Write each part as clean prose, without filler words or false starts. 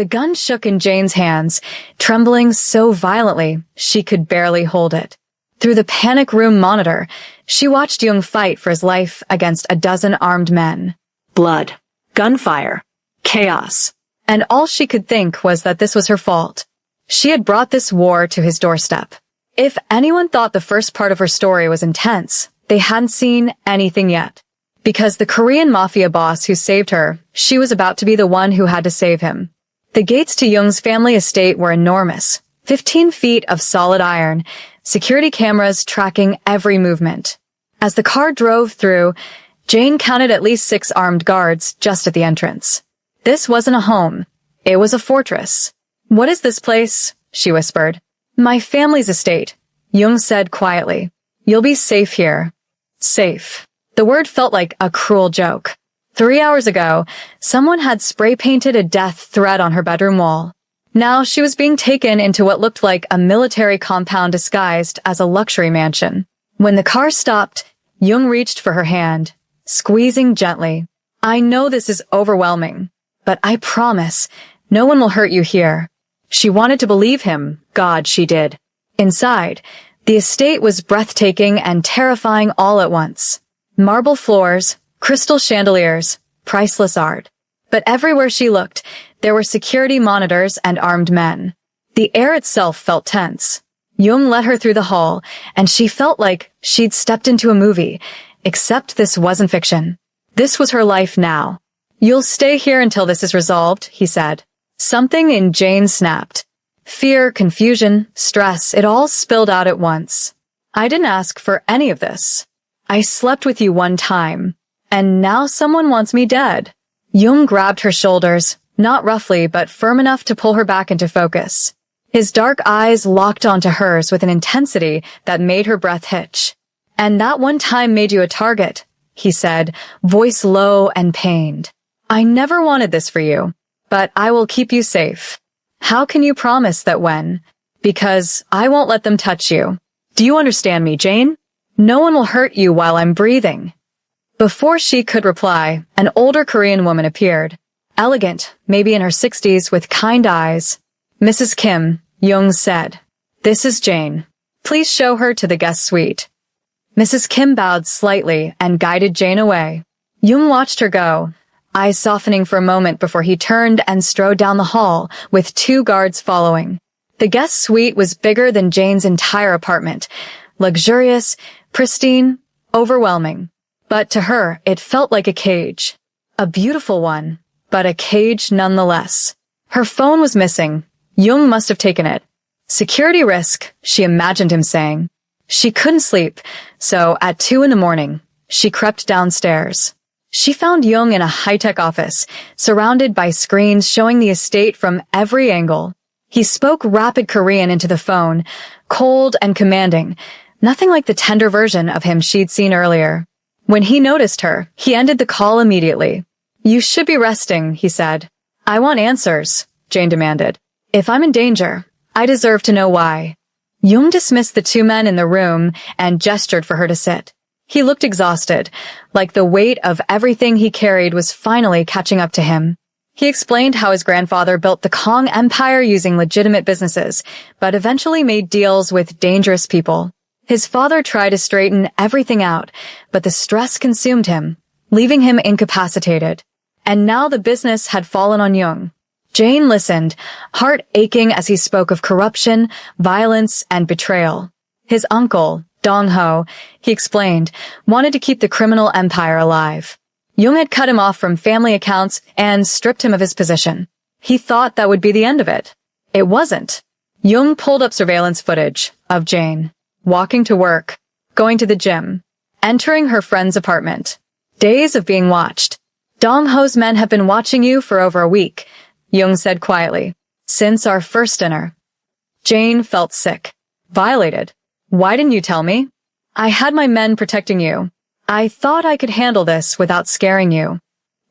The gun shook in Jane's hands, trembling so violently she could barely hold it. Through the panic room monitor, she watched Jung fight for his life against a dozen armed men. Blood, gunfire, chaos. And all she could think was that this was her fault. She had brought this war to his doorstep. If anyone thought the first part of her story was intense, they hadn't seen anything yet. Because the Korean Mafia boss who saved her, she was about to be the one who had to save him. The gates to Jung's family estate were enormous, 15 feet of solid iron, security cameras tracking every movement. As the car drove through, Jane counted at least 6 armed guards just at the entrance. This wasn't a home. It was a fortress. "What is this place?" she whispered. "My family's estate," Jung said quietly. "You'll be safe here." Safe. The word felt like a cruel joke. 3 hours ago, someone had spray-painted a death threat on her bedroom wall. Now she was being taken into what looked like a military compound disguised as a luxury mansion. When the car stopped, Jung reached for her hand, squeezing gently. "I know this is overwhelming, but I promise, no one will hurt you here." She wanted to believe him. God, she did. Inside, the estate was breathtaking and terrifying all at once. Marble floors, crystal chandeliers, priceless art. But everywhere she looked, there were security monitors and armed men. The air itself felt tense. Jung led her through the hall, and she felt like she'd stepped into a movie, except this wasn't fiction. This was her life now. "You'll stay here until this is resolved," he said. Something in Jane snapped. Fear, confusion, stress, it all spilled out at once. "I didn't ask for any of this. I slept with you one time, and now someone wants me dead." Jung grabbed her shoulders, not roughly but firm enough to pull her back into focus. His dark eyes locked onto hers with an intensity that made her breath hitch. "And that one time made you a target," he said, voice low and pained. "I never wanted this for you, but I will keep you safe." "How can you promise that when?" "Because I won't let them touch you. Do you understand me, Jane? No one will hurt you while I'm breathing." Before she could reply, an older Korean woman appeared. Elegant, maybe in her 60s, with kind eyes. "Mrs. Kim," Jung said. "This is Jane. Please show her to the guest suite." Mrs. Kim bowed slightly and guided Jane away. Jung watched her go, eyes softening for a moment before he turned and strode down the hall, with 2 guards following. The guest suite was bigger than Jane's entire apartment. Luxurious, pristine, overwhelming. But to her, it felt like a cage. A beautiful one, but a cage nonetheless. Her phone was missing. Jung must have taken it. "Security risk," she imagined him saying. She couldn't sleep, so at 2 a.m, she crept downstairs. She found Jung in a high-tech office, surrounded by screens showing the estate from every angle. He spoke rapid Korean into the phone, cold and commanding, nothing like the tender version of him she'd seen earlier. When he noticed her, he ended the call immediately. "You should be resting," he said. "I want answers," Jane demanded. "If I'm in danger, I deserve to know why." Jung dismissed the 2 men in the room and gestured for her to sit. He looked exhausted, like the weight of everything he carried was finally catching up to him. He explained how his grandfather built the Kong Empire using legitimate businesses, but eventually made deals with dangerous people. His father tried to straighten everything out, but the stress consumed him, leaving him incapacitated. And now the business had fallen on Jung. Jane listened, heart aching as he spoke of corruption, violence, and betrayal. His uncle, Dong-ho, he explained, wanted to keep the criminal empire alive. Jung had cut him off from family accounts and stripped him of his position. He thought that would be the end of it. It wasn't. Jung pulled up surveillance footage of Jane, walking to work, going to the gym, entering her friend's apartment. Days of being watched. "Dong-ho's men have been watching you for over a week," Jung said quietly. "Since our first dinner." Jane felt sick, violated. "Why didn't you tell me? I had my men protecting you. I thought I could handle this without scaring you."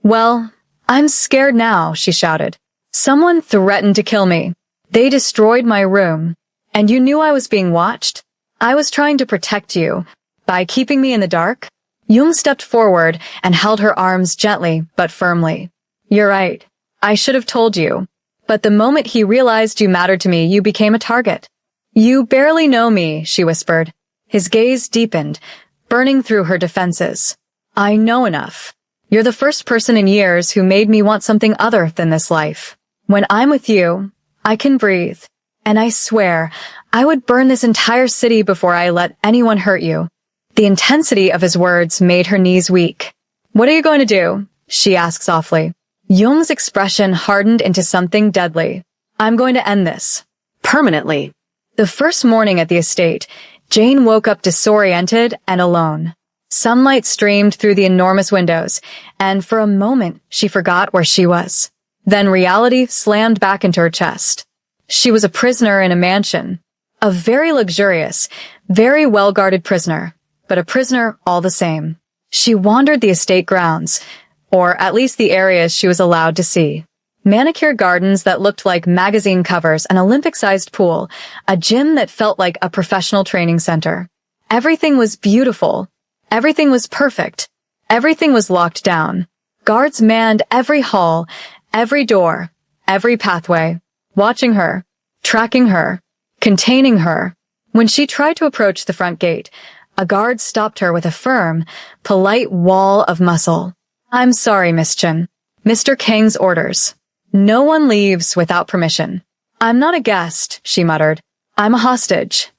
"Well, I'm scared now," she shouted. "Someone threatened to kill me. They destroyed my room. And you knew I was being watched? I was trying to protect you. By keeping me in the dark?" Jung stepped forward and held her arms gently but firmly. "You're right. I should have told you. But the moment he realized you mattered to me, you became a target. You barely know me, she whispered. His gaze deepened, burning through her defenses. I know enough. You're the first person in years who made me want something other than this life. When I'm with you, I can breathe. And I swear, I would burn this entire city before I let anyone hurt you. The intensity of his words made her knees weak. What are you going to do? She asked softly. Jung's expression hardened into something deadly. I'm going to end this. Permanently. The first morning at the estate, Jane woke up disoriented and alone. Sunlight streamed through the enormous windows, and for a moment she forgot where she was. Then reality slammed back into her chest. She was a prisoner in a mansion. A very luxurious, very well-guarded prisoner, but a prisoner all the same. She wandered the estate grounds, or at least the areas she was allowed to see. Manicured gardens that looked like magazine covers, an Olympic-sized pool, a gym that felt like a professional training center. Everything was beautiful. Everything was perfect. Everything was locked down. Guards manned every hall, every door, every pathway, watching her, tracking her, containing her. When she tried to approach the front gate, a guard stopped her with a firm, polite wall of muscle. I'm sorry, Miss Chen. Mr. Kang's orders. No one leaves without permission. I'm not a guest, she muttered. I'm a hostage.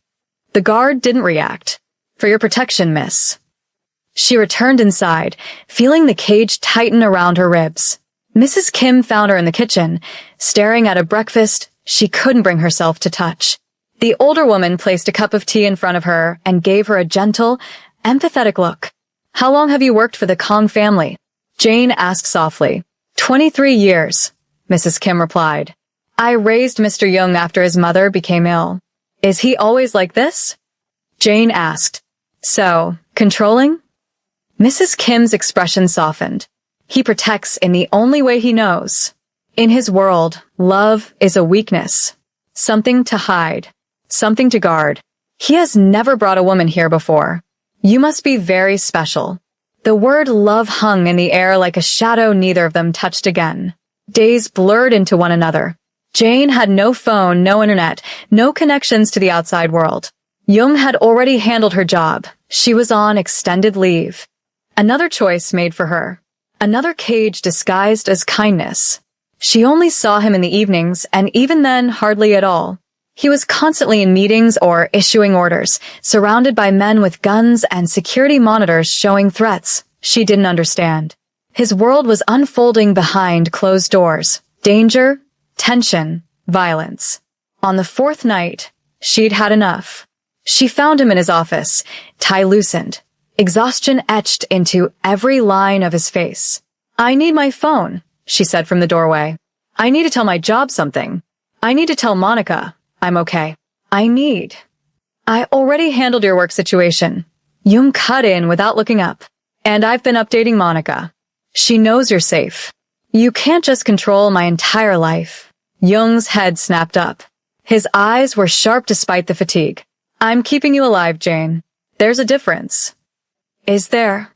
The guard didn't react. For your protection, miss. She returned inside, feeling the cage tighten around her ribs. Mrs. Kim found her in the kitchen, staring at a breakfast she couldn't bring herself to touch. The older woman placed a cup of tea in front of her and gave her a gentle, empathetic look. How long have you worked for the Kong family? Jane asked softly. 23 years, Mrs. Kim replied. I raised Mr. Jung after his mother became ill. Is he always like this? Jane asked. So, controlling? Mrs. Kim's expression softened. He protects in the only way he knows. In his world, love is a weakness. Something to hide. Something to guard. He has never brought a woman here before. You must be very special. The word love hung in the air like a shadow neither of them touched again. Days blurred into one another. Jane had no phone, no internet, no connections to the outside world. Jung had already handled her job. She was on extended leave. Another choice made for her. Another cage disguised as kindness. She only saw him in the evenings, and even then, hardly at all. He was constantly in meetings or issuing orders, surrounded by men with guns and security monitors showing threats she didn't understand. His world was unfolding behind closed doors. Danger, tension, violence. On the fourth night, she'd had enough. She found him in his office, tie loosened, exhaustion etched into every line of his face. I need my phone, she said from the doorway. I need to tell my job something. I need to tell Monica I'm okay. I already handled your work situation. Jung cut in without looking up. And I've been updating Monica. She knows you're safe. You can't just control my entire life. Jung's head snapped up. His eyes were sharp despite the fatigue. I'm keeping you alive, Jane. There's a difference. Is there?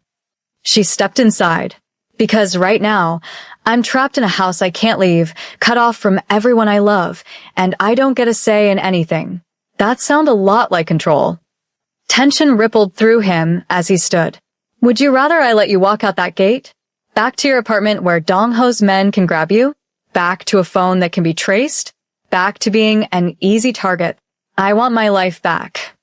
She stepped inside. Because right now, I'm trapped in a house I can't leave, cut off from everyone I love, and I don't get a say in anything. That sounded a lot like control. Tension rippled through him as he stood. Would you rather I let you walk out that gate? Back to your apartment where Dong Ho's men can grab you? Back to a phone that can be traced? Back to being an easy target? I want my life back.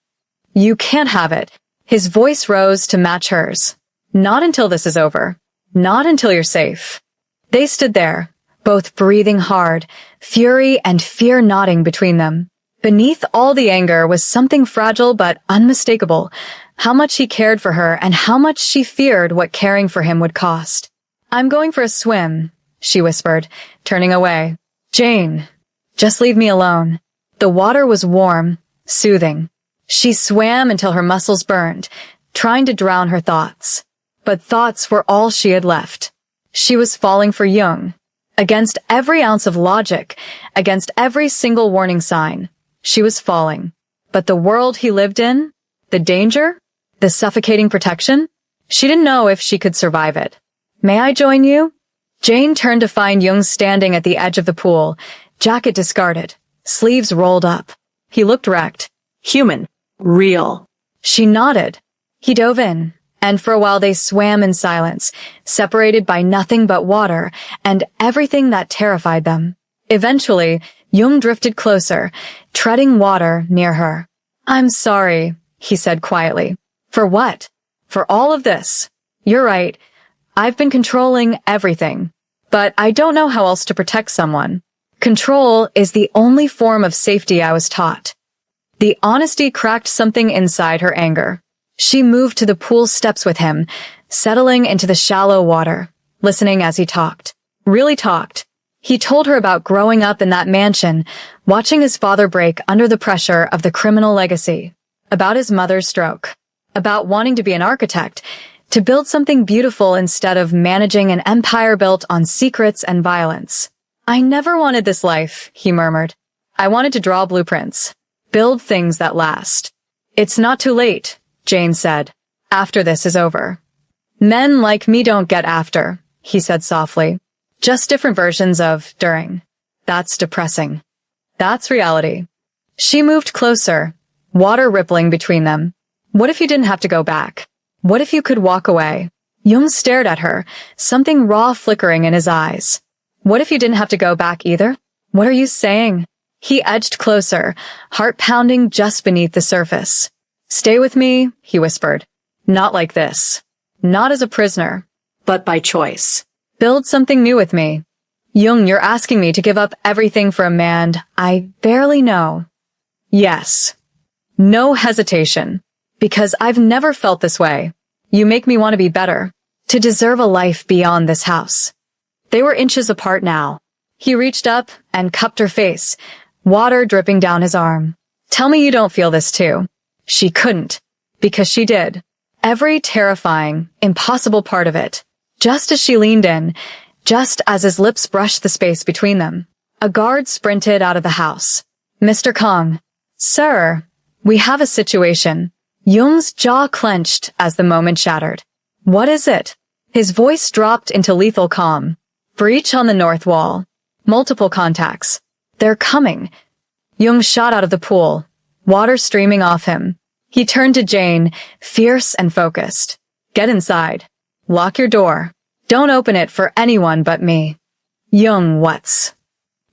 You can't have it. His voice rose to match hers. Not until this is over. Not until you're safe. They stood there, both breathing hard, fury and fear knotting between them. Beneath all the anger was something fragile but unmistakable, how much he cared for her and how much she feared what caring for him would cost. I'm going for a swim, she whispered, turning away. Jane, just leave me alone. The water was warm, soothing. She swam until her muscles burned, trying to drown her thoughts. But thoughts were all she had left. She was falling for Jung. Against every ounce of logic, against every single warning sign, she was falling. But the world he lived in, the danger, the suffocating protection, she didn't know if she could survive it. May I join you? Jane turned to find Jung standing at the edge of the pool, jacket discarded, sleeves rolled up. He looked wrecked. Human. Real. She nodded. He dove in, and for a while they swam in silence, separated by nothing but water and everything that terrified them. Eventually, Jung drifted closer, treading water near her. "I'm sorry," he said quietly. "For what? For all of this. You're right. I've been controlling everything. But I don't know how else to protect someone. Control is the only form of safety I was taught." The honesty cracked something inside her anger. She moved to the pool steps with him, settling into the shallow water, listening as he talked. Really talked. He told her about growing up in that mansion, watching his father break under the pressure of the criminal legacy, about his mother's stroke, about wanting to be an architect, to build something beautiful instead of managing an empire built on secrets and violence. "I never wanted this life," he murmured. "I wanted to draw blueprints, build things that last." "It's not too late," Jane said. "After this is over." "Men like me don't get after," he said softly. "Just different versions of during. That's depressing. That's reality." She moved closer, water rippling between them. "What if you didn't have to go back? What if you could walk away?" Jung stared at her, something raw flickering in his eyes. "What if you didn't have to go back either? What are you saying?" He edged closer, heart pounding just beneath the surface. "Stay with me," he whispered. "Not like this. Not as a prisoner. But by choice. Build something new with me." "Jung, you're asking me to give up everything for a man I barely know." "Yes." No hesitation. "Because I've never felt this way. You make me want to be better. To deserve a life beyond this house." They were inches apart now. He reached up and cupped her face, water dripping down his arm. "Tell me you don't feel this too." She couldn't, because she did. Every terrifying, impossible part of it. Just as she leaned in, just as his lips brushed the space between them, a guard sprinted out of the house. "Mr. Kong." "Sir, we have a situation." Jung's jaw clenched as the moment shattered. "What is it?" His voice dropped into lethal calm. "Breach on the north wall. Multiple contacts. They're coming." Jung shot out of the pool, water streaming off him. He turned to Jane, fierce and focused. "Get inside. Lock your door. Don't open it for anyone but me." Jung, what's?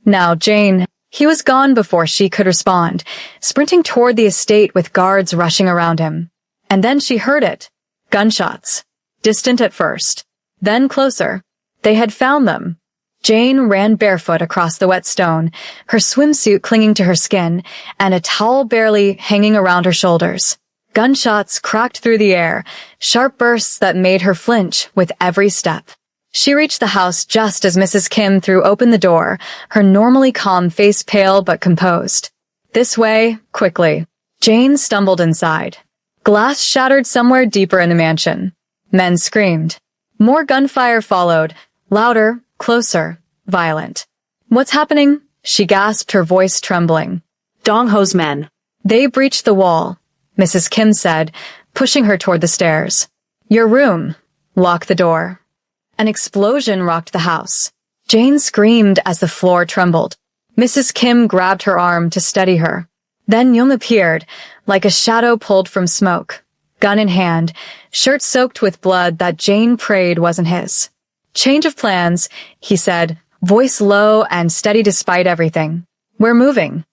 Now, Jane. He was gone before she could respond, sprinting toward the estate with guards rushing around him. And then she heard it. Gunshots. Distant at first. Then closer. They had found them. Jane ran barefoot across the wet stone, her swimsuit clinging to her skin, and a towel barely hanging around her shoulders. Gunshots cracked through the air, sharp bursts that made her flinch with every step. She reached the house just as Mrs. Kim threw open the door, her normally calm face pale but composed. "This way, quickly." Jane stumbled inside. Glass shattered somewhere deeper in the mansion. Men screamed. More gunfire followed, louder, closer, violent. "What's happening?" she gasped, her voice trembling. Dong Ho's men. "They breached the wall," Mrs. Kim said, pushing her toward the stairs. "Your room. Lock the door." An explosion rocked the house. Jane screamed as the floor trembled. Mrs. Kim grabbed her arm to steady her. Then Jung appeared, like a shadow pulled from smoke. Gun in hand, shirt soaked with blood that Jane prayed wasn't his. "Change of plans," he said, voice low and steady despite everything. "We're moving."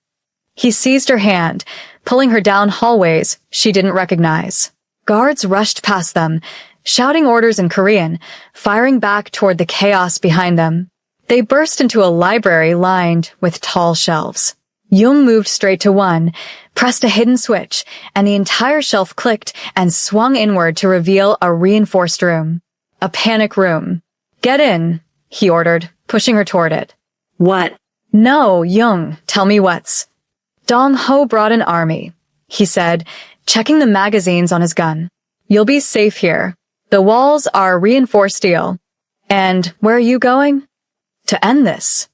He seized her hand, pulling her down hallways she didn't recognize. Guards rushed past them, shouting orders in Korean, firing back toward the chaos behind them. They burst into a library lined with tall shelves. Jung moved straight to one, pressed a hidden switch, and the entire shelf clicked and swung inward to reveal a reinforced room. A panic room. "Get in," he ordered, pushing her toward it. "What?" "No, Jung, tell me what's." "Dong Ho brought an army," he said, checking the magazines on his gun. "You'll be safe here. The walls are reinforced steel. And where are you going?" "To end this."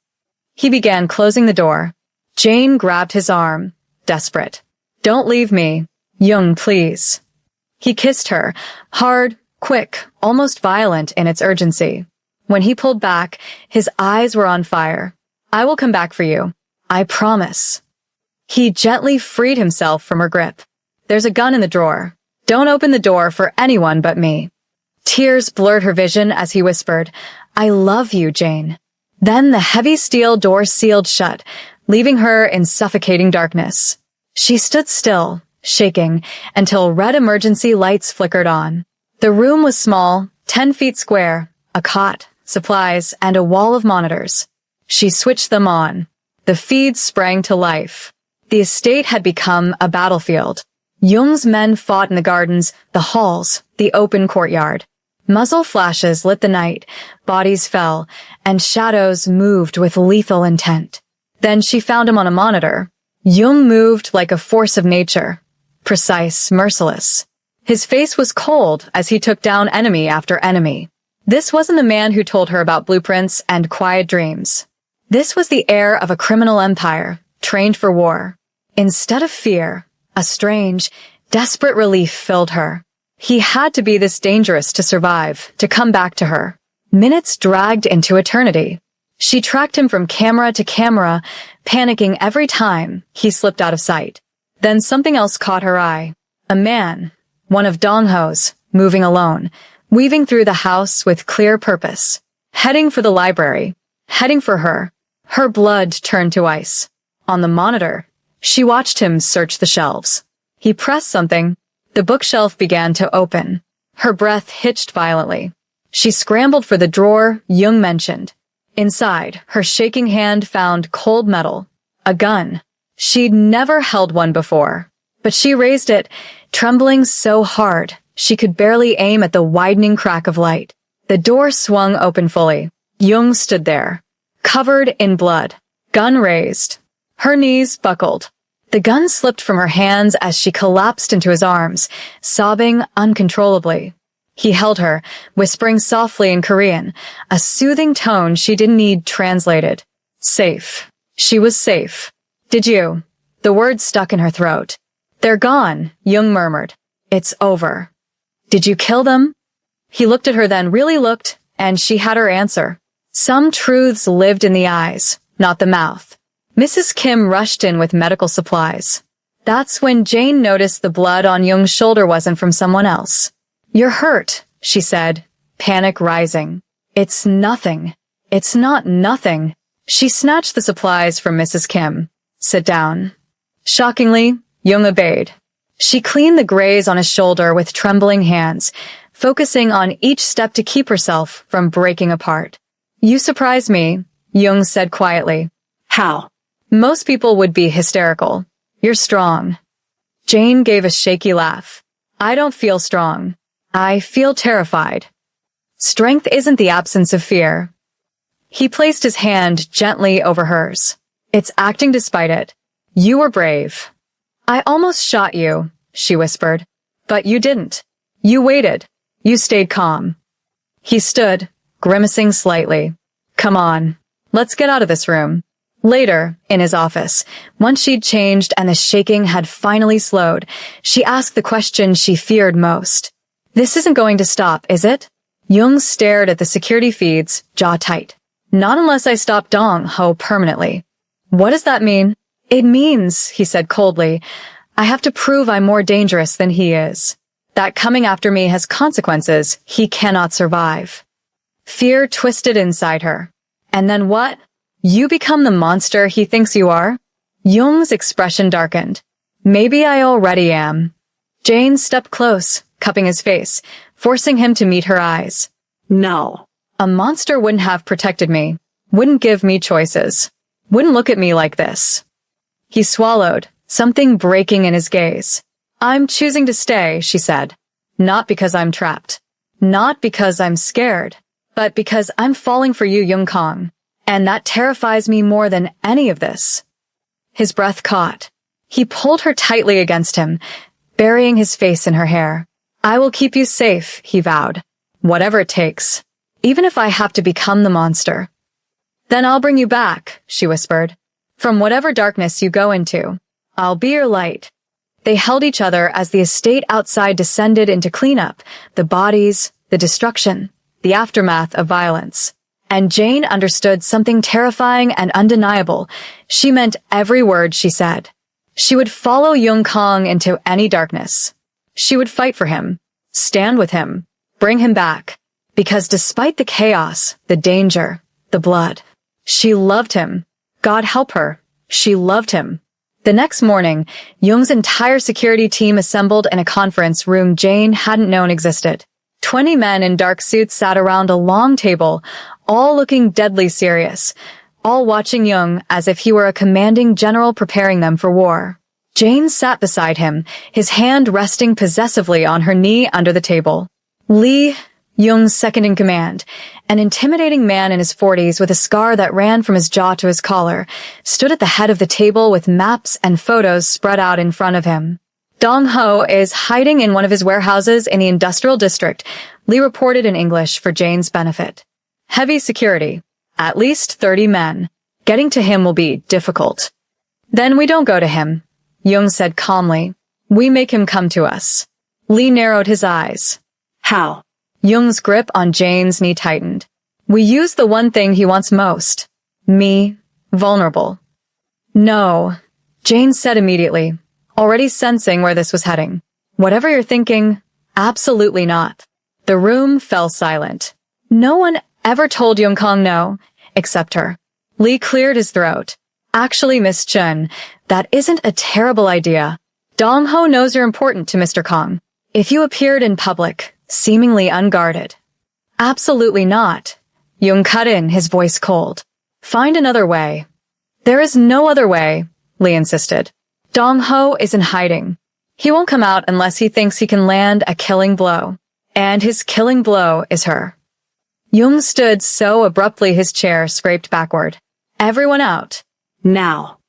He began closing the door. Jane grabbed his arm, desperate. "Don't leave me. Jung, please." He kissed her, hard, quick, almost violent in its urgency. When he pulled back, his eyes were on fire. I will come back for you. I promise. He gently freed himself from her grip. There's a gun in the drawer. Don't open the door for anyone but me. Tears blurred her vision as he whispered, I love you, Jane. Then the heavy steel door sealed shut, leaving her in suffocating darkness. She stood still, shaking, until red emergency lights flickered on. The room was small, 10 feet square, a cot, supplies, and a wall of monitors. She switched them on. The feeds sprang to life. The estate had become a battlefield. Jung's men fought in the gardens, the halls, the open courtyard. Muzzle flashes lit the night, bodies fell, and shadows moved with lethal intent. Then she found him on a monitor. Jung moved like a force of nature. Precise, merciless. His face was cold as he took down enemy after enemy. This wasn't the man who told her about blueprints and quiet dreams. This was the heir of a criminal empire, trained for war. Instead of fear, a strange, desperate relief filled her. He had to be this dangerous to survive, to come back to her. Minutes dragged into eternity. She tracked him from camera to camera, panicking every time he slipped out of sight. Then something else caught her eye. A man, one of Dongho's, moving alone, weaving through the house with clear purpose. Heading for the library. Heading for her. Her blood turned to ice. On the monitor, she watched him search the shelves. He pressed something. The bookshelf began to open. Her breath hitched violently. She scrambled for the drawer Jung mentioned. Inside, her shaking hand found cold metal. A gun. She'd never held one before. But she raised it, trembling so hard, she could barely aim at the widening crack of light. The door swung open fully. Jung stood there, covered in blood, gun raised. Her knees buckled. The gun slipped from her hands as she collapsed into his arms, sobbing uncontrollably. He held her, whispering softly in Korean, a soothing tone she didn't need translated. Safe. She was safe. Did you? The words stuck in her throat. They're gone, Jung murmured. It's over. Did you kill them? He looked at her then, really looked, and she had her answer. Some truths lived in the eyes, not the mouth. Mrs. Kim rushed in with medical supplies. That's when Jane noticed the blood on Jung's shoulder wasn't from someone else. You're hurt, she said, panic rising. It's nothing. It's not nothing. She snatched the supplies from Mrs. Kim. Sit down. Shockingly, Jung obeyed. She cleaned the graze on his shoulder with trembling hands, focusing on each step to keep herself from breaking apart. You surprise me, Jung said quietly. How? Most people would be hysterical. You're strong. Jane gave a shaky laugh. I don't feel strong. I feel terrified. Strength isn't the absence of fear. He placed his hand gently over hers. It's acting despite it. You were brave. I almost shot you, she whispered. But you didn't. You waited. You stayed calm. He stood, grimacing slightly. Come on. Let's get out of this room. Later, in his office, once she'd changed and the shaking had finally slowed, she asked the question she feared most. This isn't going to stop, is it? Jung stared at the security feeds, jaw tight. Not unless I stop Dong-ho permanently. What does that mean? It means, he said coldly, I have to prove I'm more dangerous than he is. That coming after me has consequences he cannot survive. Fear twisted inside her. And then what? You become the monster he thinks you are? Jung's expression darkened. Maybe I already am. Jane stepped close, cupping his face, forcing him to meet her eyes. No. A monster wouldn't have protected me, wouldn't give me choices, wouldn't look at me like this. He swallowed, something breaking in his gaze. I'm choosing to stay, she said. Not because I'm trapped. Not because I'm scared, but because I'm falling for you, Jung Kong. And that terrifies me more than any of this. His breath caught. He pulled her tightly against him, burying his face in her hair. I will keep you safe, he vowed. Whatever it takes. Even if I have to become the monster. Then I'll bring you back, she whispered. From whatever darkness you go into. I'll be your light. They held each other as the estate outside descended into cleanup, the bodies, the destruction, the aftermath of violence. And Jane understood something terrifying and undeniable. She meant every word she said. She would follow Jung Kong into any darkness. She would fight for him, stand with him, bring him back. Because despite the chaos, the danger, the blood, she loved him. God help her. She loved him. The next morning, Jung's entire security team assembled in a conference room Jane hadn't known existed. 20 men in dark suits sat around a long table, all looking deadly serious, all watching Jung as if he were a commanding general preparing them for war. Jane sat beside him, his hand resting possessively on her knee under the table. Lee, Jung's second-in-command, an intimidating man in his 40s with a scar that ran from his jaw to his collar, stood at the head of the table with maps and photos spread out in front of him. Dong Ho is hiding in one of his warehouses in the industrial district, Lee reported in English for Jane's benefit. Heavy security. At least 30 men. Getting to him will be difficult. Then we don't go to him, Jung said calmly. We make him come to us. Lee narrowed his eyes. How? Jung's grip on Jane's knee tightened. We use the one thing he wants most. Me, vulnerable. No, Jane said immediately, already sensing where this was heading. Whatever you're thinking, absolutely not. The room fell silent. No one ever told Jung Kong no, except her. Lee cleared his throat. Actually, Miss Chun, that isn't a terrible idea. Dong Ho knows you're important to Mr. Kong. If you appeared in public, seemingly unguarded. Absolutely not. Jung cut in, his voice cold. Find another way. There is no other way, Lee insisted. Dong Ho is in hiding. He won't come out unless he thinks he can land a killing blow. And his killing blow is her. Jung stood so abruptly his chair scraped backward. Everyone out. Now.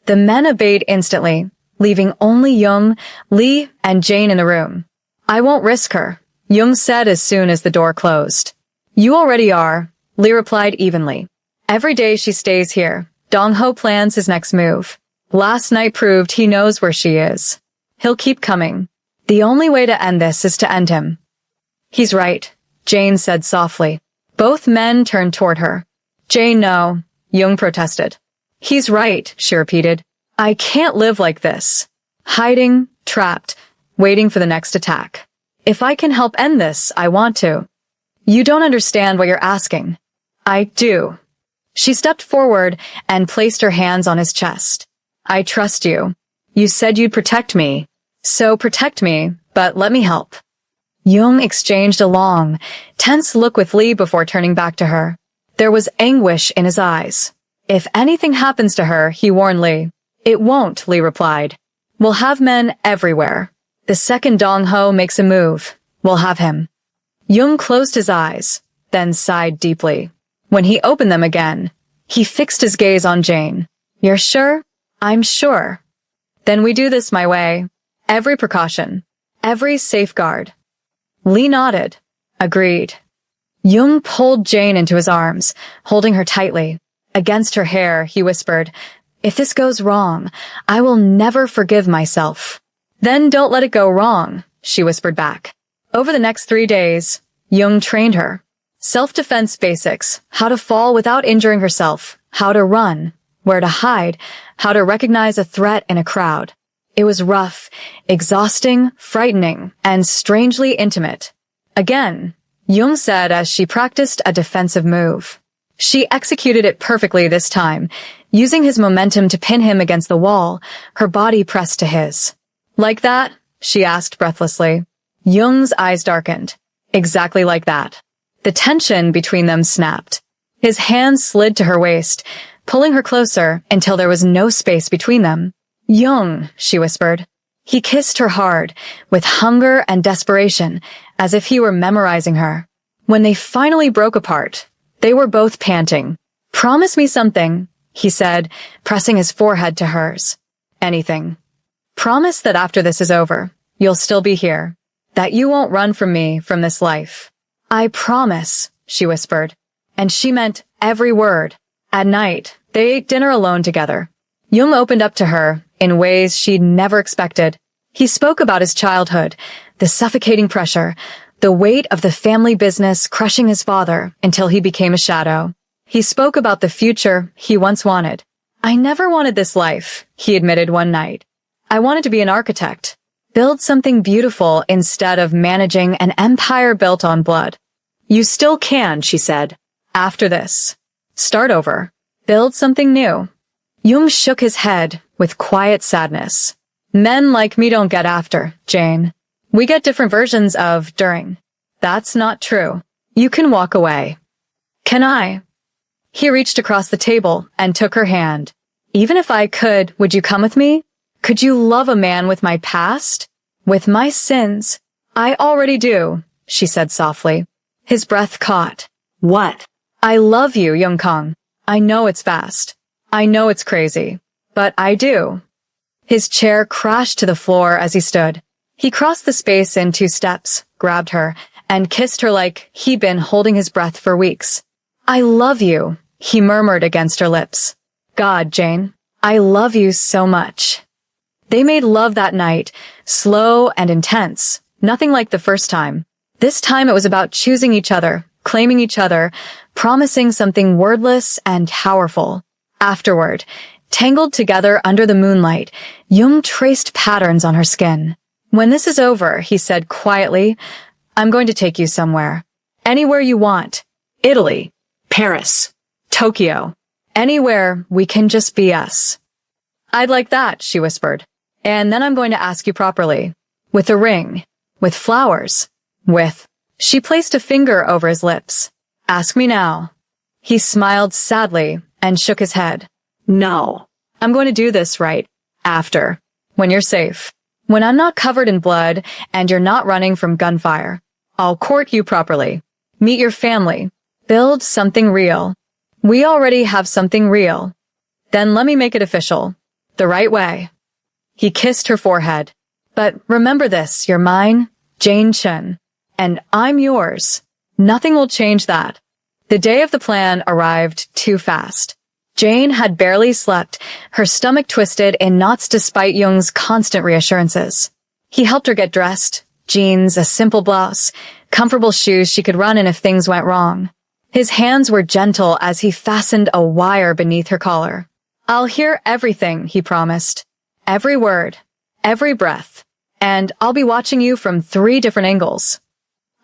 The men obeyed instantly, leaving only Jung, Lee, and Jane in the room. I won't risk her, Jung said as soon as the door closed. You already are, Lee replied evenly. Every day she stays here, Dong Ho plans his next move. Last night proved he knows where she is. He'll keep coming. The only way to end this is to end him. He's right, Jane said softly. Both men turned toward her. Jane, no, Jung protested. He's right, she repeated. I can't live like this. Hiding, trapped, waiting for the next attack. If I can help end this, I want to. You don't understand what you're asking. I do. She stepped forward and placed her hands on his chest. I trust you. You said you'd protect me. So protect me, but let me help. Jung exchanged a long, tense look with Lee before turning back to her. There was anguish in his eyes. If anything happens to her, he warned Lee. It won't, Lee replied. We'll have men everywhere. The second Dong Ho makes a move, we'll have him. Jung closed his eyes, then sighed deeply. When he opened them again, he fixed his gaze on Jane. You're sure? I'm sure. Then we do this my way. Every precaution. Every safeguard. Lee nodded. Agreed. Jung pulled Jane into his arms, holding her tightly. Against her hair, he whispered, If this goes wrong, I will never forgive myself. Then don't let it go wrong, she whispered back. Over the next 3 days, Jung trained her. Self-defense basics, how to fall without injuring herself, how to run, where to hide, how to recognize a threat in a crowd. It was rough, exhausting, frightening, and strangely intimate. Again, Jung said as she practiced a defensive move. She executed it perfectly this time, using his momentum to pin him against the wall, her body pressed to his. Like that? She asked breathlessly. Jung's eyes darkened. Exactly like that. The tension between them snapped. His hand slid to her waist, pulling her closer until there was no space between them. Jung, she whispered. He kissed her hard, with hunger and desperation, as if he were memorizing her. When they finally broke apart, they were both panting. Promise me something, he said, pressing his forehead to hers. Anything. Promise that after this is over, you'll still be here. That you won't run from me from this life. I promise, she whispered. And she meant every word. At night, they ate dinner alone together. Jung opened up to her in ways she'd never expected. He spoke about his childhood, the suffocating pressure, the weight of the family business crushing his father until he became a shadow. He spoke about the future he once wanted. "I never wanted this life," he admitted one night. "I wanted to be an architect. Build something beautiful instead of managing an empire built on blood." "You still can," she said. "After this. Start over. Build something new." Jung shook his head with quiet sadness. "Men like me don't get after, Jane. We get different versions of during. That's not true. You can walk away." "Can I?" He reached across the table and took her hand. "Even if I could, would you come with me? Could you love a man with my past? With my sins?" "I already do," she said softly. His breath caught. "What?" "I love you, Young Kong. I know it's fast. I know it's crazy. But I do." His chair crashed to the floor as he stood. He crossed the space in 2 steps, grabbed her, and kissed her like he'd been holding his breath for weeks. "I love you," he murmured against her lips. "God, Jane, I love you so much." They made love that night, slow and intense, nothing like the first time. This time it was about choosing each other, claiming each other, promising something wordless and powerful. Afterward, tangled together under the moonlight, Jung traced patterns on her skin. "When this is over," he said quietly, "I'm going to take you somewhere. Anywhere you want. Italy, "Paris." Tokyo, anywhere we can just be us." "I'd like that," she whispered. "And then I'm going to ask you properly. With a ring. With flowers. With—" She placed a finger over his lips. "Ask me now." He smiled sadly and shook his head. "No." "I'm going to do this right. After. When you're safe. When I'm not covered in blood and you're not running from gunfire. I'll court you properly. Meet your family. Build something real. We already have something real. Then let me make it official. The right way." He kissed her forehead. "But remember this, you're mine, Jane Chen. And I'm yours. Nothing will change that." The day of the plan arrived too fast. Jane had barely slept, her stomach twisted in knots despite Jung's constant reassurances. He helped her get dressed, jeans, a simple blouse, comfortable shoes she could run in if things went wrong. His hands were gentle as he fastened a wire beneath her collar. "I'll hear everything," he promised. "Every word, every breath. And I'll be watching you from 3 different angles."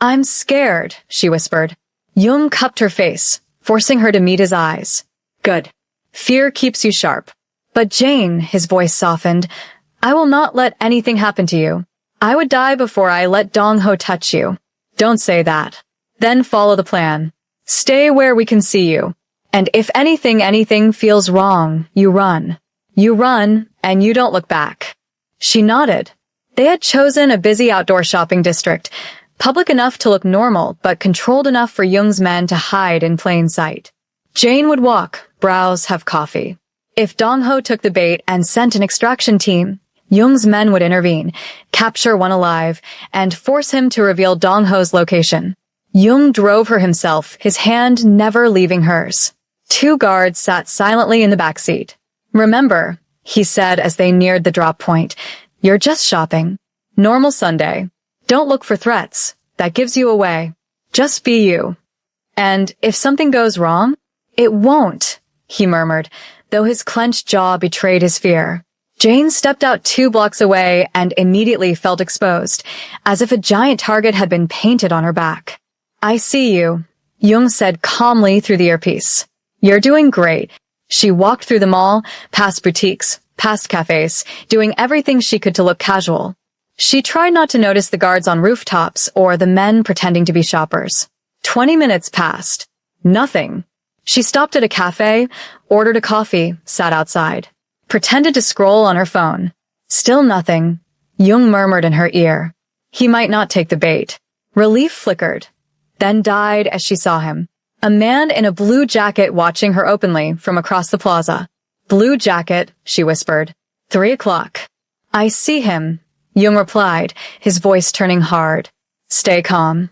"I'm scared," she whispered. Jung cupped her face, forcing her to meet his eyes. "Good. Fear keeps you sharp." "But Jane," his voice softened, "I will not let anything happen to you. I would die before I let Dong Ho touch you." "Don't say that. Then follow the plan. Stay where we can see you. And if anything feels wrong, you run. You run, and you don't look back." She nodded. They had chosen a busy outdoor shopping district, public enough to look normal, but controlled enough for Jung's men to hide in plain sight. Jane would walk, browse, have coffee. If Dong Ho took the bait and sent an extraction team, Jung's men would intervene, capture one alive, and force him to reveal Dong Ho's location. Jung drove her himself, his hand never leaving hers. 2 guards sat silently in the back seat. "Remember," he said as they neared the drop point, "you're just shopping. Normal Sunday. Don't look for threats. That gives you away. Just be you. And if something goes wrong, it won't," he murmured, though his clenched jaw betrayed his fear. Jane stepped out 2 blocks away and immediately felt exposed, as if a giant target had been painted on her back. "I see you," Jung said calmly through the earpiece. "You're doing great." She walked through the mall, past boutiques, past cafes, doing everything she could to look casual. She tried not to notice the guards on rooftops or the men pretending to be shoppers. 20 minutes passed. Nothing. She stopped at a cafe, ordered a coffee, sat outside. Pretended to scroll on her phone. Still nothing. Jung murmured in her ear. He might not take the bait. Relief flickered, then died as she saw him. A man in a blue jacket watching her openly from across the plaza. "Blue jacket," she whispered. 3 o'clock. "I see him," Jung replied, his voice turning hard. "Stay calm."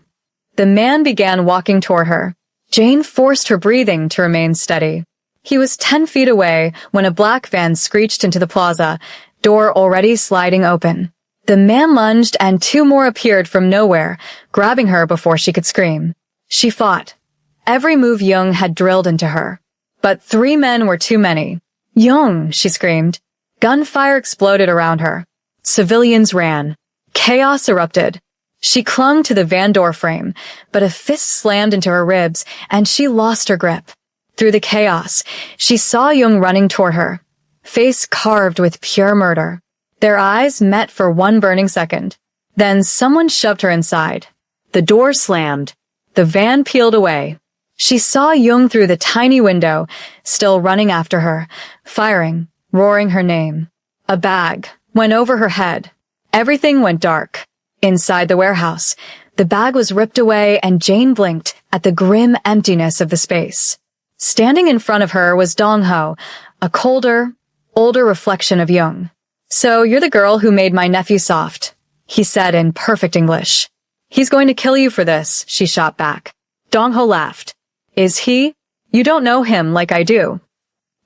The man began walking toward her. Jane forced her breathing to remain steady. He was 10 feet away when a black van screeched into the plaza, door already sliding open. The man lunged and two more appeared from nowhere, grabbing her before she could scream. She fought. Every move Jung had drilled into her. But 3 men were too many. "Jung!" she screamed. Gunfire exploded around her. Civilians ran. Chaos erupted. She clung to the van door frame, but a fist slammed into her ribs, and she lost her grip. Through the chaos, she saw Jung running toward her, face carved with pure murder. Their eyes met for one burning second. Then someone shoved her inside. The door slammed. The van peeled away. She saw Jung through the tiny window, still running after her, firing, roaring her name. A bag went over her head. Everything went dark. Inside the warehouse, the bag was ripped away and Jane blinked at the grim emptiness of the space. Standing in front of her was Dong-ho, a colder, older reflection of Jung. "So you're the girl who made my nephew soft," he said in perfect English. "He's going to kill you for this," she shot back. Dong-ho laughed. "Is he? You don't know him like I do."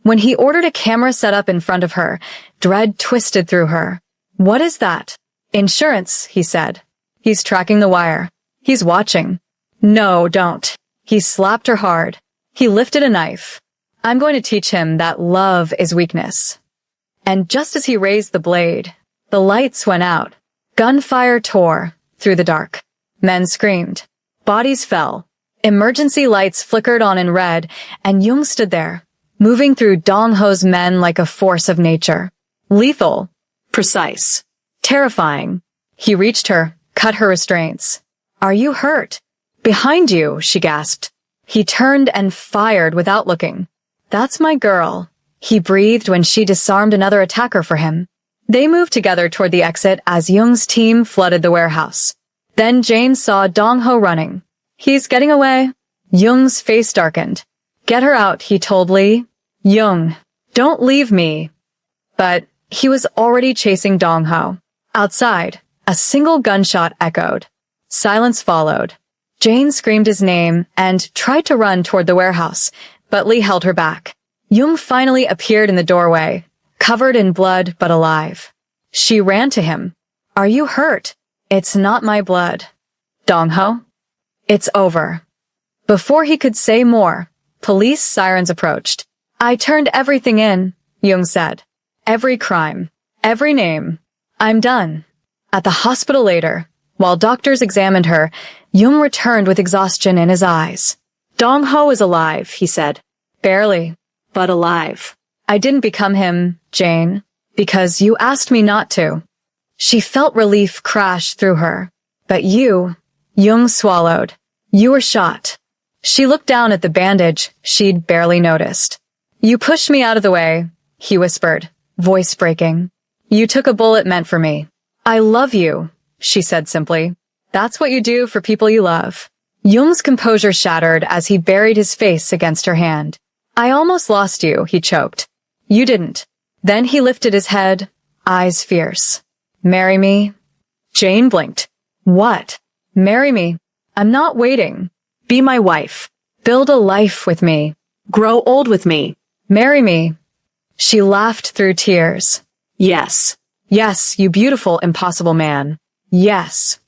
When he ordered a camera set up in front of her, dread twisted through her. "What is that?" "Insurance," he said. "He's tracking the wire. He's watching." "No, don't." He slapped her hard. He lifted a knife. "I'm going to teach him that love is weakness." And just as he raised the blade, the lights went out. Gunfire tore through the dark. Men screamed. Bodies fell. Emergency lights flickered on in red, and Jung stood there, moving through Dong-ho's men like a force of nature. Lethal. Precise. Terrifying. He reached her, cut her restraints. "Are you hurt?" "Behind you," she gasped. He turned and fired without looking. "That's my girl," he breathed when she disarmed another attacker for him. They moved together toward the exit as Jung's team flooded the warehouse. Then Jane saw Dong-ho running. "He's getting away." Jung's face darkened. "Get her out," he told Lee. "Jung, don't leave me." But he was already chasing Dong-ho. Outside, a single gunshot echoed. Silence followed. Jane screamed his name and tried to run toward the warehouse, but Lee held her back. Jung finally appeared in the doorway, covered in blood but alive. She ran to him. "Are you hurt?" "It's not my blood." "Dong-ho?" "It's over." Before he could say more, police sirens approached. "I turned everything in," Jung said. "Every crime. Every name. I'm done." At the hospital later, while doctors examined her, Jung returned with exhaustion in his eyes. "Dong-ho is alive," he said. "Barely, but alive. I didn't become him, Jane, because you asked me not to." She felt relief crash through her. "But you," Jung swallowed. "You were shot." She looked down at the bandage she'd barely noticed. "You pushed me out of the way," he whispered, voice breaking. "You took a bullet meant for me." "I love you," she said simply. "That's what you do for people you love." Jung's composure shattered as he buried his face against her hand. "I almost lost you," he choked. "You didn't." Then he lifted his head, eyes fierce. "Marry me?" Jane blinked. "What?" "Marry me. I'm not waiting. Be my wife. Build a life with me. Grow old with me. Marry me." She laughed through tears. "Yes. Yes, you beautiful, impossible man. Yes."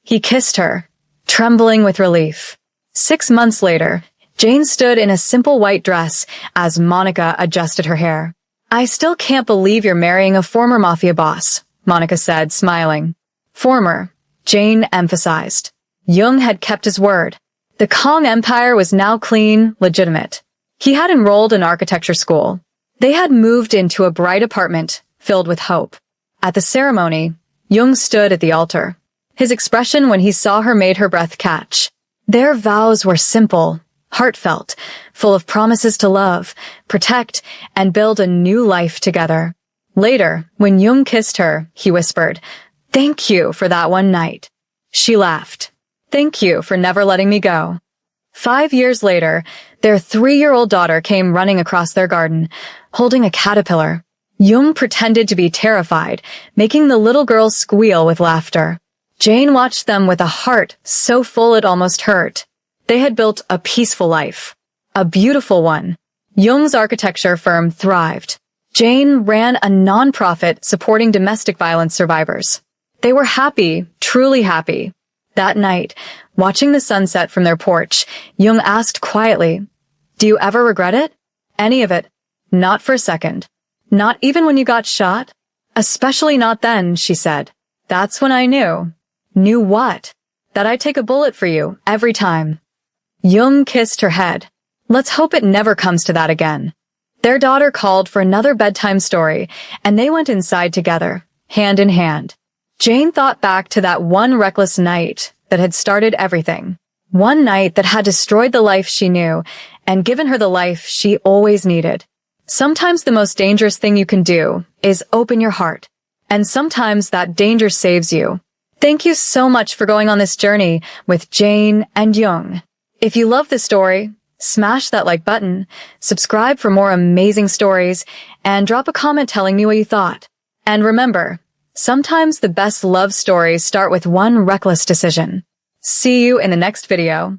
He kissed her, trembling with relief. 6 months later, Jane stood in a simple white dress as Monica adjusted her hair. "I still can't believe you're marrying a former Mafia boss," Monica said, smiling. "Former," Jane emphasized. Jung had kept his word. The Kong Empire was now clean, legitimate. He had enrolled in architecture school. They had moved into a bright apartment filled with hope. At the ceremony, Jung stood at the altar. His expression when he saw her made her breath catch. Their vows were simple, heartfelt, full of promises to love, protect, and build a new life together. Later, when Jung kissed her, he whispered, "Thank you for that one night." She laughed. "Thank you for never letting me go." 5 years later, their 3-year-old daughter came running across their garden, holding a caterpillar. Jung pretended to be terrified, making the little girl squeal with laughter. Jane watched them with a heart so full it almost hurt. They had built a peaceful life. A beautiful one. Jung's architecture firm thrived. Jane ran a non-profit supporting domestic violence survivors. They were happy, truly happy. That night, watching the sunset from their porch, Jung asked quietly, "Do you ever regret it? Any of it? Not for a second. Not even when you got shot? Especially not then," she said. "That's when I knew." Knew what? That I'd take a bullet for you, every time. Jung kissed her head. Let's hope it never comes to that again. Their daughter called for another bedtime story, and they went inside together, hand in hand. Jane thought back to that one reckless night that had started everything. One night that had destroyed the life she knew and given her the life she always needed. Sometimes the most dangerous thing you can do is open your heart, and sometimes that danger saves you. Thank you so much for going on this journey with Jane and Jung. If you love this story, smash that like button, subscribe for more amazing stories, and drop a comment telling me what you thought. And remember, sometimes the best love stories start with one reckless decision. See you in the next video.